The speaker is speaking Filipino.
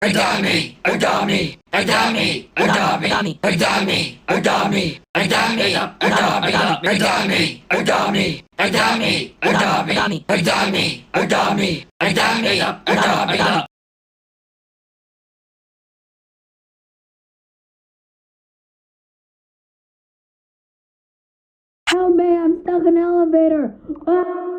Agami, Agami, Agami, Agami, Agami, Agami, Agami, Agami, Agami, Agami, Agami, Agami, Agami, Agami, Agami. Help me, I'm stuck in an elevator. Ah!